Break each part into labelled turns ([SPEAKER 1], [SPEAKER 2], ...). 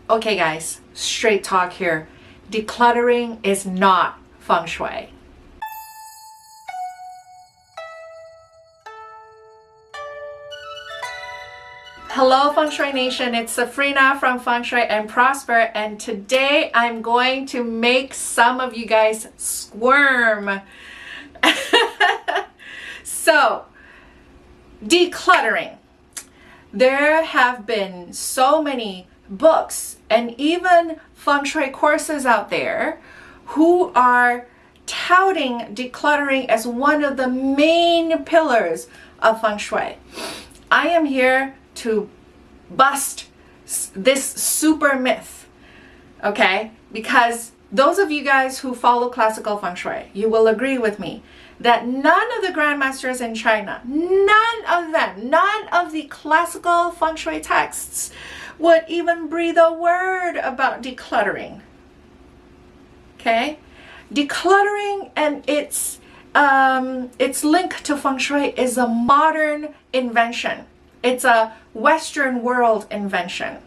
[SPEAKER 1] Okay guys, straight talk here. Decluttering is not Feng Shui. Hello Feng Shui Nation, it's Safrina from Feng Shui and Prosper, and today I'm going to make some of you guys squirm. So, decluttering. There have been so many books and even Feng Shui courses out there who are touting decluttering as one of the main pillars of Feng Shui. I am here to bust this super myth, okay? Because those of you guys who follow classical Feng Shui, you will agree with me that none of the grandmasters in China, none of the classical Feng Shui texts would even breathe a word about decluttering. Okay? Decluttering and its link to Feng Shui is a modern invention. It's a Western world invention.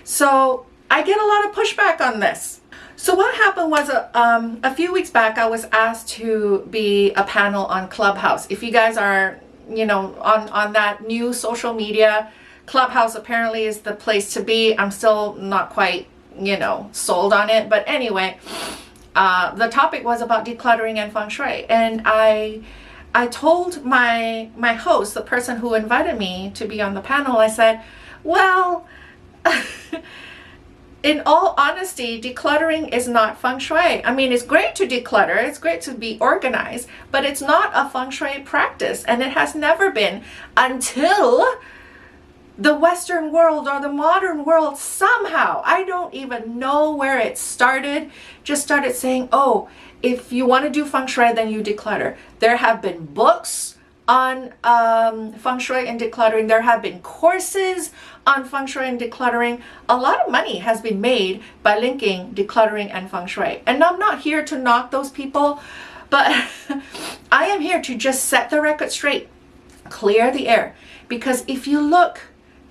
[SPEAKER 1] So I get a lot of pushback on this. So what happened was a few weeks back, I was asked to be a panel on Clubhouse. If you guys are, on that new social media, Clubhouse apparently is the place to be. I'm still not quite, sold on it. But anyway, the topic was about decluttering and Feng Shui. And I told my host, the person who invited me to be on the panel, I said, well, in all honesty, decluttering is not Feng Shui. I mean, it's great to declutter, it's great to be organized, but it's not a Feng Shui practice, and it has never been until the Western world or the modern world somehow, I don't even know where it started, just started saying, oh, if you want to do Feng Shui, then you declutter. There have been books on Feng Shui and decluttering. There have been courses on Feng Shui and decluttering. A lot of money has been made by linking decluttering and Feng Shui. And I'm not here to knock those people, but I am here to just set the record straight, clear the air. Because if you look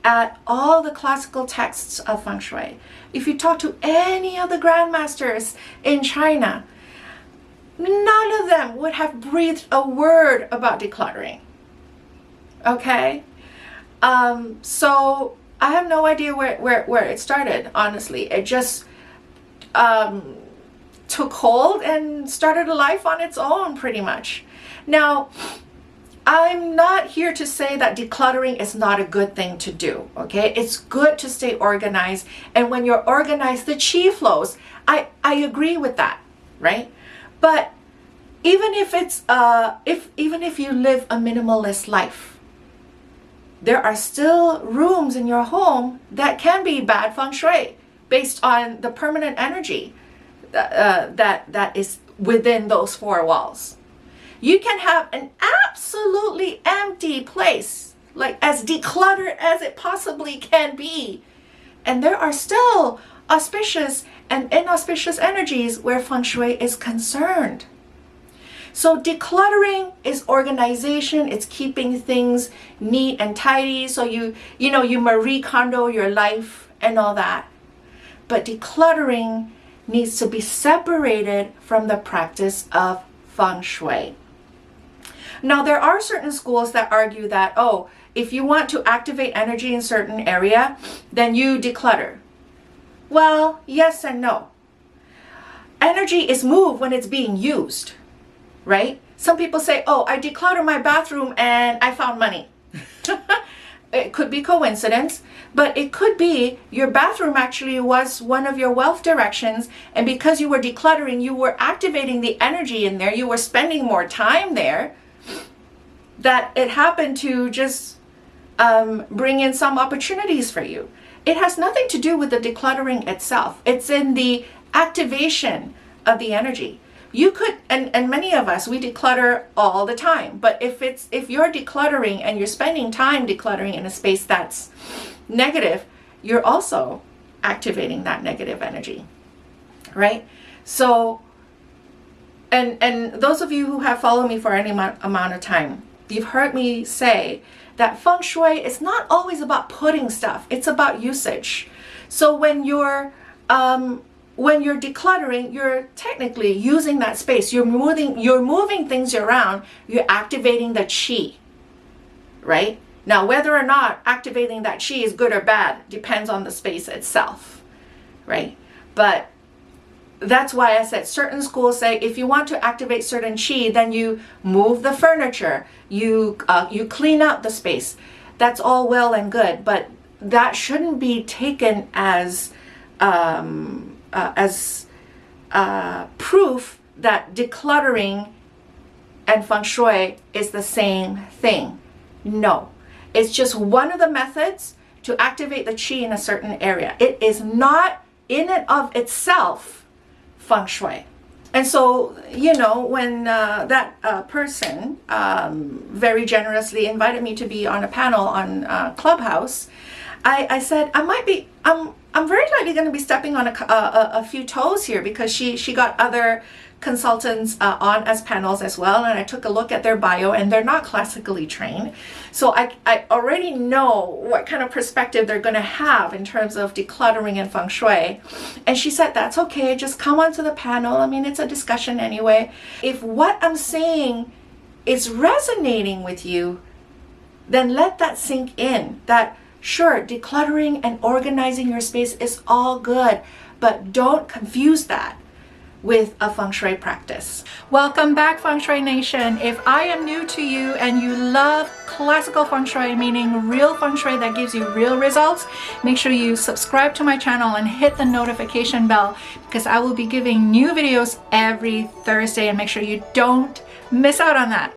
[SPEAKER 1] at all the classical texts of Feng Shui, if you talk to any of the grandmasters in China, none of them would have breathed a word about decluttering. Okay? So I have no idea where it started, honestly. It just took hold and started a life on its own, pretty much. Now, I'm not here to say that decluttering is not a good thing to do, okay? It's good to stay organized, and when you're organized, the chi flows. I agree with that, right? But even if it's even if you live a minimalist life, there are still rooms in your home that can be bad Feng Shui based on the permanent energy that is within those four walls. You can have an absolutely empty place, like as decluttered as it possibly can be, and there are still auspicious and inauspicious energies where Feng Shui is concerned. So decluttering is organization, it's keeping things neat and tidy, so you Marie Kondo your life and all that. But decluttering needs to be separated from the practice of Feng Shui. Now, there are certain schools that argue that, oh, if you want to activate energy in a certain area, then you declutter. Well, yes and no. Energy is moved when it's being used, right? Some people say, oh, I decluttered my bathroom and I found money. It could be coincidence, but it could be your bathroom actually was one of your wealth directions, and because you were decluttering, you were activating the energy in there, you were spending more time there, that it happened to just bring in some opportunities for you. It has nothing to do with the decluttering itself. It's in the activation of the energy. You could, and many of us, we declutter all the time, but if you're decluttering and you're spending time decluttering in a space that's negative, you're also activating that negative energy, right? So, and those of you who have followed me for any amount of time, you've heard me say that Feng Shui is not always about putting stuff, it's about usage. So when you're decluttering, you're technically using that space. You're moving things around. You're activating the chi, right? Now, whether or not activating that chi is good or bad depends on the space itself, right? But that's why I said certain schools say if you want to activate certain chi, then you move the furniture, you clean out the space. That's all well and good, but that shouldn't be taken as proof that decluttering and Feng Shui is the same thing. No, it's just one of the methods to activate the chi in a certain area. It is not in and of itself Feng Shui. And so, you know, when that person very generously invited me to be on a panel on Clubhouse, I said, I'm very likely going to be stepping on a few toes here, because she got other consultants on as panels as well, and I took a look at their bio, and they're not classically trained. So I already know what kind of perspective they're going to have in terms of decluttering and Feng Shui. And she said, that's okay, just come onto the panel. I mean, it's a discussion anyway. If what I'm saying is resonating with you, then let that sink in. That sure, decluttering and organizing your space is all good, but don't confuse that with a Feng Shui practice. Welcome back, Feng Shui Nation. If I am new to you and you love classical Feng Shui, meaning real Feng Shui that gives you real results, make sure you subscribe to my channel and hit the notification bell, because I will be giving new videos every Thursday, and make sure you don't miss out on that.